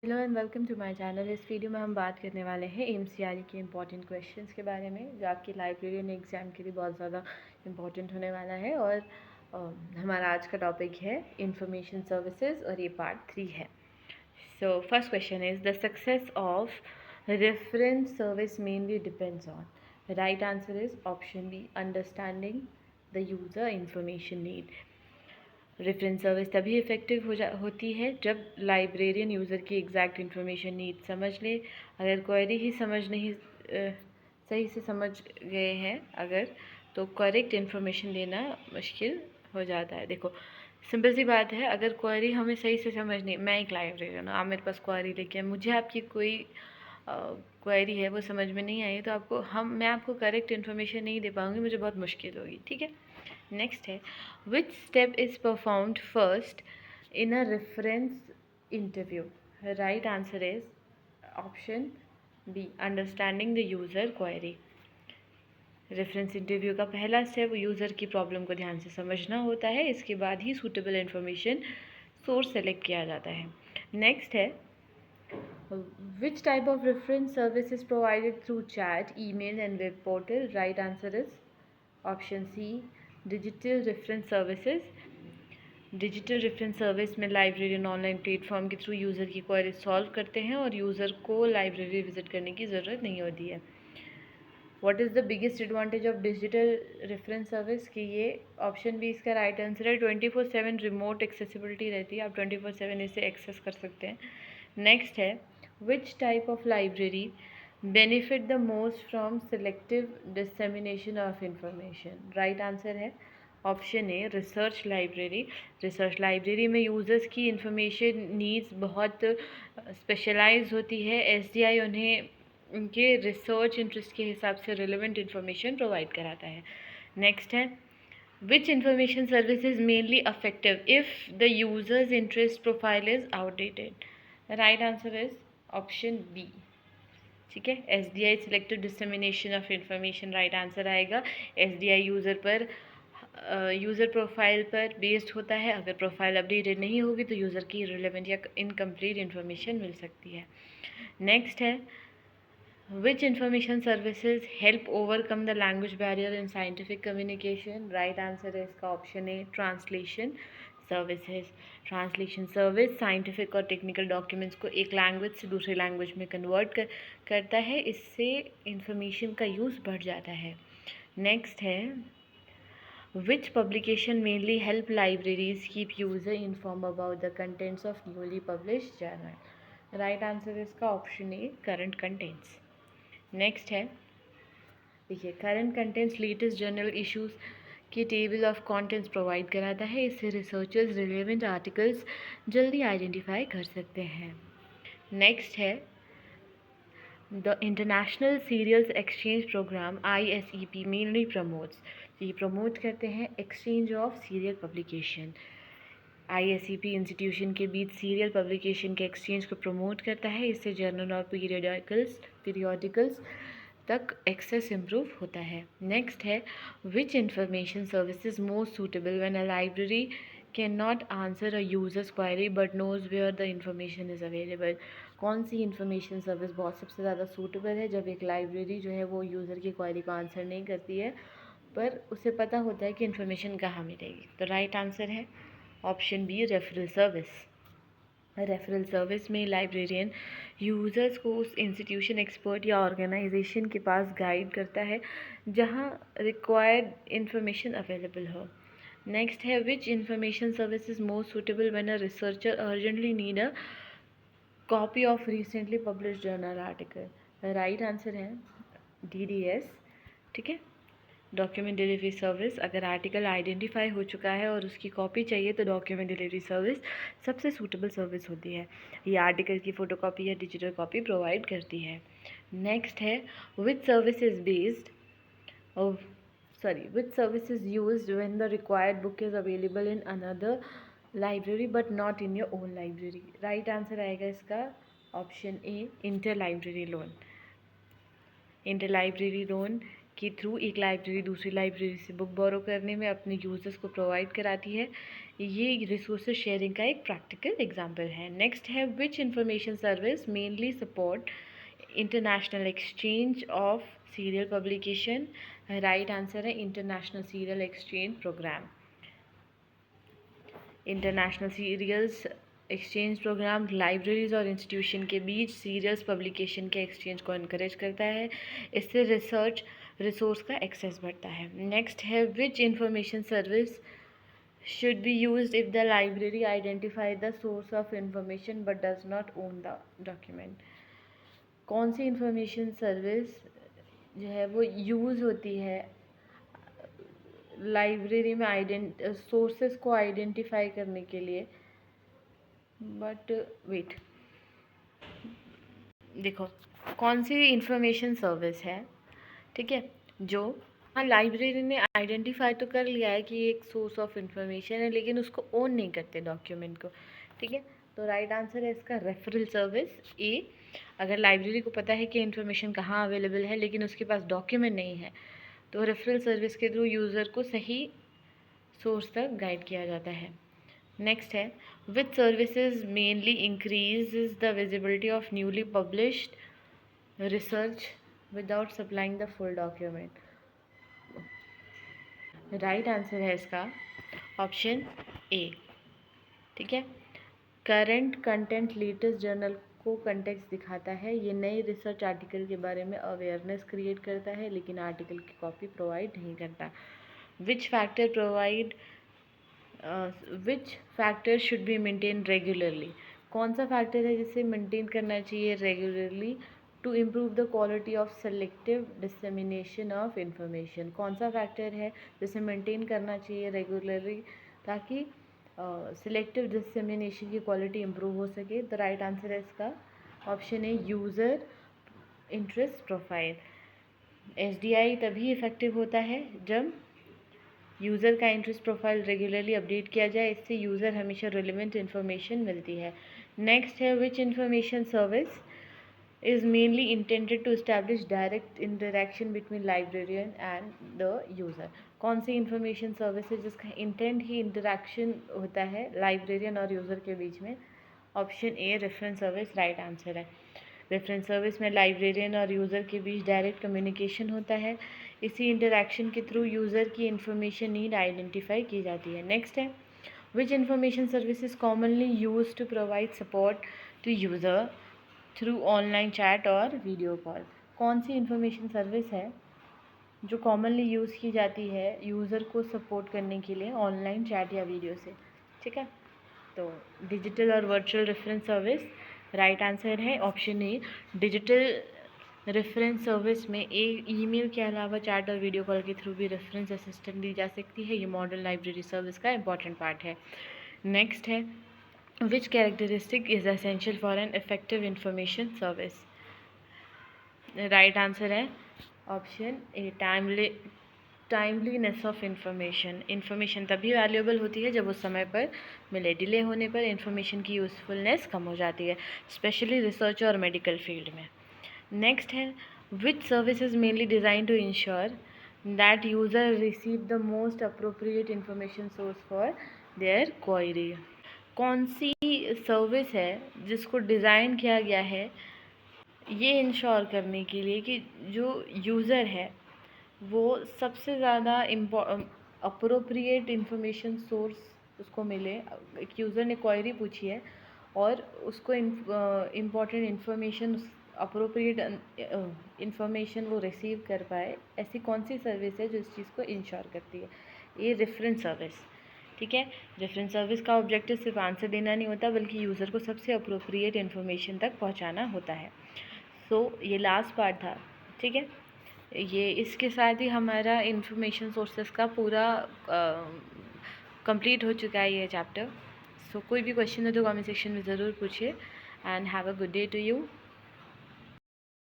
Hello and welcome to my channel. इस video में हम बात करने वाले हैं एमसीआरई के इम्पॉर्टेंट क्वेश्चंस के बारे में, जो आपकी लाइब्रेरियन एग्ज़ाम के लिए बहुत ज़्यादा इम्पॉर्टेंट होने वाला है। और हमारा आज का टॉपिक है इंफॉर्मेशन सर्विसेज और ये पार्ट 3 है। So first question is the success of reference service mainly depends on. Right answer is option B, understanding the user information need. Reference service तभी इफ़ेक्टिव होती है जब लाइब्रेरियन यूज़र की exact information need समझ ले। अगर query ही सही से समझ गए हैं अगर, तो करेक्ट इन्फॉर्मेशन देना मुश्किल हो जाता है। देखो, सिंपल सी बात है, अगर क्वेरी हमें सही से समझ नहीं, मैं एक लाइब्रेरियन हूँ, आप मेरे पास क्वेरी लेके मुझे आपकी कोई क्वेरी है वो समझ में नहीं आई, तो मैं आपको करेक्ट इन्फॉर्मेशन नहीं दे पाऊँगी, मुझे बहुत मुश्किल होगी। ठीक है, नेक्स्ट है, which step is performed first in a reference interview. Right answer is option B, understanding the user query. Reference interview का पहला स्टेप यूज़र की प्रॉब्लम को ध्यान से समझना होता है, इसके बाद ही सूटेबल इन्फॉर्मेशन सोर्स सेलेक्ट किया जाता है। नेक्स्ट है, which type of reference service is provided through chat, email and web portal? Right answer is option C, digital reference services. Digital reference service में लाइब्रेरियन ऑनलाइन प्लेटफॉर्म के through user की query solve करते हैं और user को library visit करने की ज़रूरत नहीं होती है। What is the biggest advantage of digital reference service? कि ये ऑप्शन बी इसका राइट आंसर है। 24/7 रिमोट एक्सेसिबिलिटी रहती है, आप 24/7 इसे एक्सेस कर सकते हैं। नेक्स्ट है, which type of library benefit the most from selective dissemination of information? Right answer है option A, research library. Research library में यूज़र्स की इंफॉर्मेशन नीड्स बहुत स्पेशलाइज होती है। एसडीआई उन्हें उनके रिसर्च इंटरेस्ट के हिसाब से रिलेवेंट इन्फॉर्मेशन प्रोवाइड कराता है। नेक्स्ट है, which information service is mainly affective if the users interest profile is outdated? Right answer is option B. ठीक है, S D I selective dissemination of information right answer आएगा। S D I user profile पर based होता है। अगर profile updated नहीं होगी तो यूज़र की रिलेवेंट या इनकम्प्लीट इन्फॉर्मेशन मिल सकती है। नेक्स्ट है, which information services help overcome the language barrier in scientific communication? Right answer है इसका option A, translation services. Translation service scientific और टेक्निकल डॉक्यूमेंट्स को एक लैंग्वेज से दूसरे लैंग्वेज में कन्वर्ट करता है, इससे इंफॉर्मेशन का यूज़ बढ़ जाता है। नेक्स्ट है, which publication mainly help libraries keep user informed about the contents of newly published journal? Right answer is इसका option A, current contents. Next है, देखिए, current contents latest journal issues की table of contents provide कराता है, इससे researchers relevant articles जल्दी identify कर सकते हैं। नेक्स्ट है, the international serials exchange program ISEP mainly promotes, ये प्रमोट करते हैं exchange of serial publication. ISEP institution के बीच सीरियल पब्लिकेशन के एक्सचेंज को प्रमोट करता है, इससे जर्नल और पीरियोडिकल्स तक एक्सेस इम्प्रूव होता है। नेक्स्ट है, which information services most suitable when a library can not answer a users query but knows where the information is available? कौन सी इंफॉर्मेशन सर्विस बहुत सबसे ज़्यादा सूटेबल है जब एक लाइब्रेरी जो है वो यूज़र की क्वायरी को आंसर नहीं करती है, पर उसे पता होता है कि इन्फॉर्मेशन कहाँ मिलेगी? तो राइट आंसर है option B, referral service. Referral service में लाइब्रेरियन यूज़र्स को उस इंस्टीट्यूशन, एक्सपर्ट या ऑर्गेनाइजेशन के पास गाइड करता है जहां रिक्वायर्ड इंफॉर्मेशन अवेलेबल हो। नेक्स्ट है, which information service is most suitable when a researcher urgently need a copy of recently publish journal article? Right answer है DDS। ठीक है, डॉक्यूमेंट डिलीवरी सर्विस। अगर आर्टिकल आइडेंटिफाई हो चुका है और उसकी कॉपी चाहिए तो डॉक्यूमेंट डिलीवरी सर्विस सबसे सूटेबल सर्विस होती है। ये आर्टिकल की फ़ोटोकॉपी या डिजिटल कॉपी प्रोवाइड करती है। नेक्स्ट है, which service is based which service is used when the required book is available in another library but not in your own library? Right answer आएगा इसका option A, inter library loan. Inter library loan के through एक library दूसरी library से book borrow करने में अपने users को प्रोवाइड कराती है। ये रिसोर्सेज शेयरिंग का एक प्रैक्टिकल एग्जांपल है। नेक्स्ट है which information service mainly support international exchange of serial publication. Right answer है international serial exchange program. International serials exchange program libraries और इंस्टीट्यूशन के बीच सीरियल्स पब्लिकेशन के एक्सचेंज को इनकरेज करता है। इससे रिसर्च रिसोर्स का एक्सेस बढ़ता है। नेक्स्ट है which information service should be used if the library identify the source of information but does not own the document। कौन सी इंफॉर्मेशन सर्विस जो है वो यूज़ होती है लाइब्रेरी में सोर्सेस को आइडेंटिफाई करने के लिए, बट वेट, देखो कौन सी इंफॉर्मेशन सर्विस है, ठीक है, जो हाँ लाइब्रेरी ने आइडेंटिफाई तो कर लिया है कि एक सोर्स ऑफ इंफॉर्मेशन है लेकिन उसको ओन नहीं करते डॉक्यूमेंट को, ठीक है। तो राइट आंसर है इसका रेफरल सर्विस ए। अगर लाइब्रेरी को पता है कि इन्फॉर्मेशन कहाँ अवेलेबल है लेकिन उसके पास डॉक्यूमेंट नहीं है तो रेफरल सर्विस के थ्रू यूज़र को सही सोर्स तक गाइड किया जाता है। नेक्स्ट है which services mainly increase the visibility of newly published research without supplying the full document. Right answer है इसका ऑप्शन ए, ठीक है। करंट कंटेंट लेटेस्ट जर्नल को कंटेक्स्ट दिखाता है। ये नए रिसर्च आर्टिकल के बारे में अवेयरनेस क्रिएट करता है लेकिन आर्टिकल की कॉपी प्रोवाइड नहीं करता। Which factor should be maintain regularly. कौन सा फैक्टर है जिसे मेंटेन करना चाहिए regularly to improve the quality of selective dissemination of information. कौन सा फैक्टर है जिसे मेंटेन करना चाहिए रेगुलरली ताकि सिलेक्टिव डिसमिनेशन की क्वालिटी इम्प्रूव हो सके। द राइट आंसर है इसका ऑप्शन है यूज़र इंटरेस्ट प्रोफाइल। SDI तभी इफ़ेक्टिव होता है जब यूज़र का इंटरेस्ट प्रोफाइल रेगुलरली अपडेट किया जाए, इससे यूज़र हमेशा रिलेवेंट इन्फॉर्मेशन मिलती है। नेक्स्ट है which information service is mainly intended to establish direct interaction between librarian and the user। कौन सी इंफॉर्मेशन सर्विस है जिसका इंटेंट ही इंटरेक्शन होता है लाइब्रेरियन और यूज़र के बीच में। Option A reference service right answer है। रेफरेंस सर्विस में लाइब्रेरियन और यूज़र के बीच डायरेक्ट कम्युनिकेशन होता है। इसी इंटरेक्शन के थ्रू यूज़र की इंफॉर्मेशन नीड आइडेंटिफाई की जाती है। नेक्स्ट है which information service is commonly use to provide support to user through online chat और वीडियो कॉल। कौन सी इंफॉर्मेशन सर्विस है जो कॉमनली यूज़ की जाती है यूज़र को सपोर्ट करने के लिए ऑनलाइन चैट या वीडियो से, ठीक है। तो डिजिटल और virtual reference service right answer है option A. Digital reference service में ईमेल के अलावा चैट और वीडियो कॉल के थ्रू भी रेफरेंस असिस्टेंट दी जा सकती है। ये मॉडर्न लाइब्रेरी सर्विस का इंपॉर्टेंट पार्ट है। नेक्स्ट है which characteristic is essential for an effective information service। Right answer है option A timeliness of information तभी वैल्यूएबल होती है जब उस समय पर मिले। डिले होने पर इंफॉर्मेशन की यूज़फुलनेस कम हो जाती है, स्पेशली रिसर्च और मेडिकल फील्ड में। नेक्स्ट है which service is mainly design to ensure that user receive the most appropriate information source for their query. कौन सी सर्विस है जिसको डिज़ाइन किया गया है ये इंश्योर करने के लिए कि जो यूज़र है वो सबसे ज़्यादा अप्रोप्रिएट इंफॉर्मेशन सोर्स उसको मिले। एक यूज़र ने क्वेरी पूछी है और उसको इम्पॉर्टेंट इंफॉर्मेशन अप्रोप्रिएट इंफॉर्मेशन वो रिसीव कर पाए, ऐसी कौन सी सर्विस है जो इस चीज़ को इंश्योर करती है। ये रेफरेंस सर्विस, ठीक है। रेफरेंस सर्विस का ऑब्जेक्टिव सिर्फ आंसर देना नहीं होता बल्कि यूज़र को सबसे अप्रोप्रिएट इन्फॉर्मेशन तक पहुंचाना होता है। सो ये लास्ट पार्ट था, ठीक है। ये इसके साथ ही हमारा इंफॉर्मेशन सोर्सेस का पूरा कंप्लीट हो चुका है ये चैप्टर। सो कोई भी क्वेश्चन हो तो कमेंट सेक्शन में ज़रूर पूछिए and have a good day to you.